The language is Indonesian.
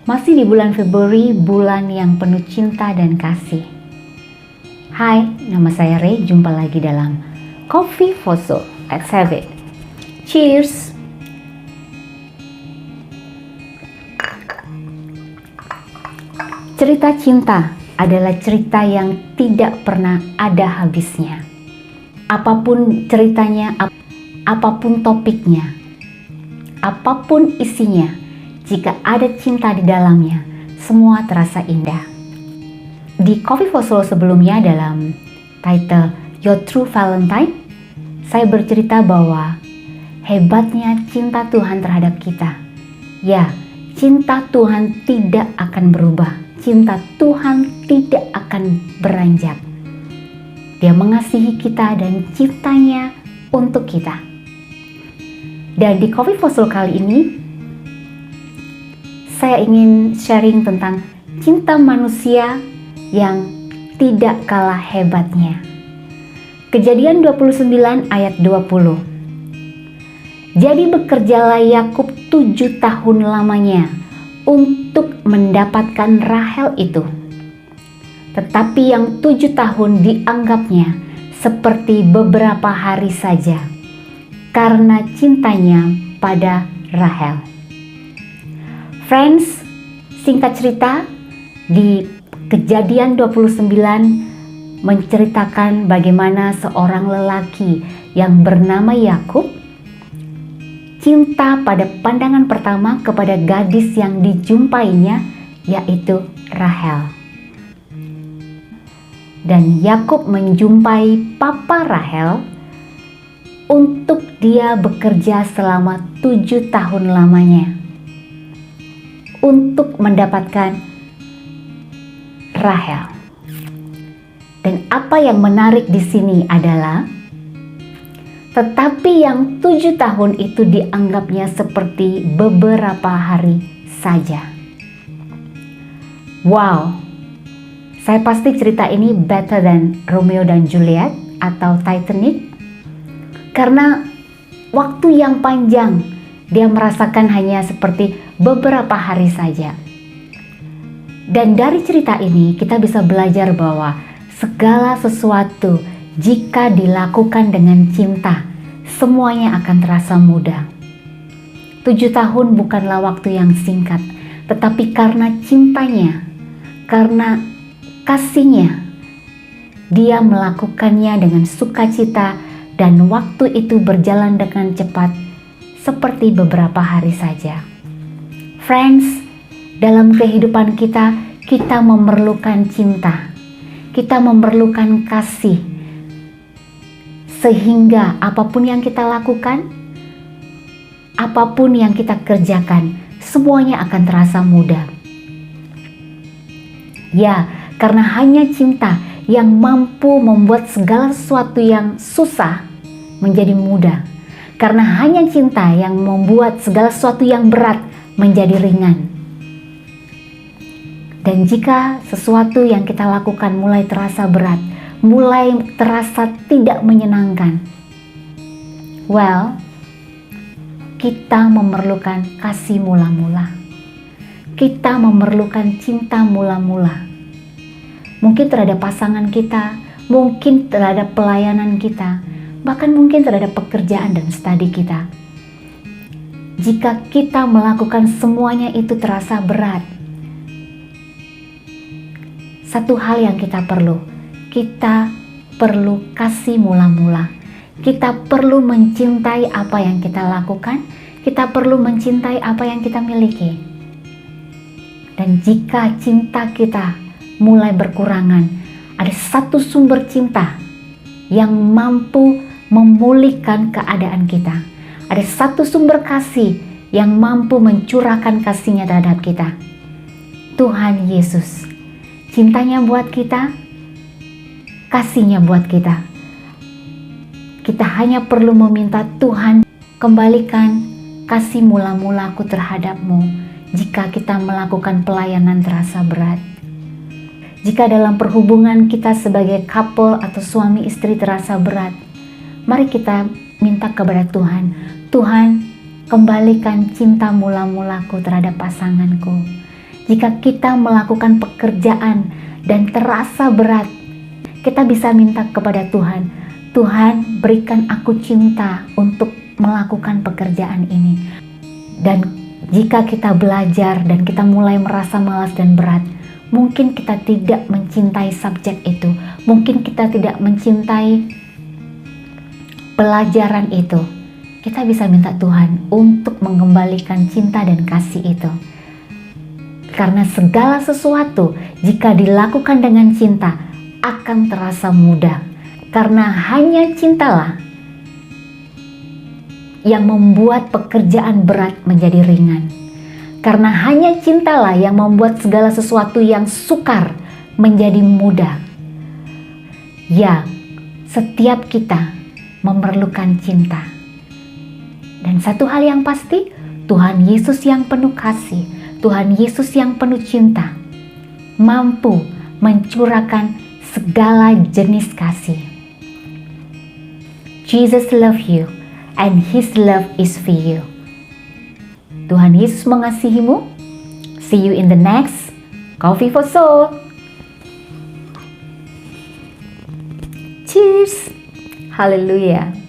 Masih di bulan Februari, bulan yang penuh cinta dan kasih. Hai, nama saya Ray, jumpa lagi dalam Coffee for Soul. Let's have it. Cheers! Cerita cinta adalah cerita yang tidak pernah ada habisnya. Apapun ceritanya, apapun topiknya, apapun isinya, jika ada cinta di dalamnya, semua terasa indah. Di Coffee for Soul sebelumnya dalam title Your True Valentine, saya bercerita bahwa hebatnya cinta Tuhan terhadap kita. Ya, cinta Tuhan tidak akan berubah. Cinta Tuhan tidak akan beranjak. Dia mengasihi kita dan cintanya untuk kita. Dan di Coffee for Soul kali ini, saya ingin sharing tentang cinta manusia yang tidak kalah hebatnya. Kejadian 29 ayat 20. Jadi bekerjalah Yakub 7 tahun lamanya untuk mendapatkan Rahel itu. Tetapi yang 7 tahun dianggapnya seperti beberapa hari saja, karena cintanya pada Rahel. Friends, singkat cerita, di Kejadian 29 menceritakan bagaimana seorang lelaki yang bernama Yakub cinta pada pandangan pertama kepada gadis yang dijumpainya, yaitu Rahel. Dan Yakub menjumpai papa Rahel untuk dia bekerja selama 7 tahun lamanya untuk mendapatkan Rahel. Dan apa yang menarik di sini adalah tetapi yang 7 tahun itu dianggapnya seperti beberapa hari saja. Wow, saya pasti cerita ini better than Romeo dan Juliet atau Titanic. Karena waktu yang panjang dia merasakan hanya seperti beberapa hari saja. Dan dari cerita ini kita bisa belajar bahwa segala sesuatu jika dilakukan dengan cinta, semuanya akan terasa mudah. 7 tahun bukanlah waktu yang singkat, tetapi karena cintanya, karena kasihnya, dia melakukannya dengan sukacita dan waktu itu berjalan dengan cepat seperti beberapa hari saja. Friends, dalam kehidupan kita, kita memerlukan cinta, kita memerlukan kasih. Sehingga apapun yang kita lakukan, apapun yang kita kerjakan, semuanya akan terasa mudah. Ya, karena hanya cinta yang mampu membuat segala sesuatu yang susah menjadi mudah. Karena hanya cinta yang membuat segala sesuatu yang berat menjadi ringan. Dan jika sesuatu yang kita lakukan mulai terasa berat, mulai terasa tidak menyenangkan, well, kita memerlukan kasih mula-mula. Kita memerlukan cinta mula-mula. Mungkin terhadap pasangan kita, mungkin terhadap pelayanan kita, bahkan mungkin terhadap pekerjaan dan studi kita. Jika kita melakukan semuanya itu terasa berat, satu hal yang kita perlu kasih mula-mula. Kita perlu mencintai apa yang kita lakukan. Kita perlu mencintai apa yang kita miliki. Dan jika cinta kita mulai berkurangan, ada satu sumber cinta yang mampu memulihkan keadaan kita. Ada satu sumber kasih yang mampu mencurahkan kasihnya terhadap kita. Tuhan Yesus. Cintanya buat kita, kasihnya buat kita. Kita hanya perlu meminta, Tuhan, kembalikan kasih mula-mulaku terhadapmu jika kita melakukan pelayanan terasa berat. Jika dalam perhubungan kita sebagai couple atau suami istri terasa berat, mari kita minta kepada Tuhan, Tuhan, kembalikan cinta mula-mulaku terhadap pasanganku. Jika kita melakukan pekerjaan dan terasa berat, kita bisa minta kepada Tuhan, Tuhan berikan aku cinta untuk melakukan pekerjaan ini. Dan jika kita belajar dan kita mulai merasa malas dan berat, mungkin kita tidak mencintai subjek itu, mungkin kita tidak mencintai pelajaran itu. Kita bisa minta Tuhan untuk mengembalikan cinta dan kasih itu. Karena segala sesuatu jika dilakukan dengan cinta akan terasa mudah. Karena hanya cintalah yang membuat pekerjaan berat menjadi ringan. Karena hanya cintalah yang membuat segala sesuatu yang sukar menjadi mudah. Ya, setiap kita memerlukan cinta. Dan satu hal yang pasti, Tuhan Yesus yang penuh kasih, Tuhan Yesus yang penuh cinta, mampu mencurahkan segala jenis kasih. Jesus love you and His love is for you. Tuhan Yesus mengasihimu. See you in the next Coffee for Soul. Cheers. Haleluya.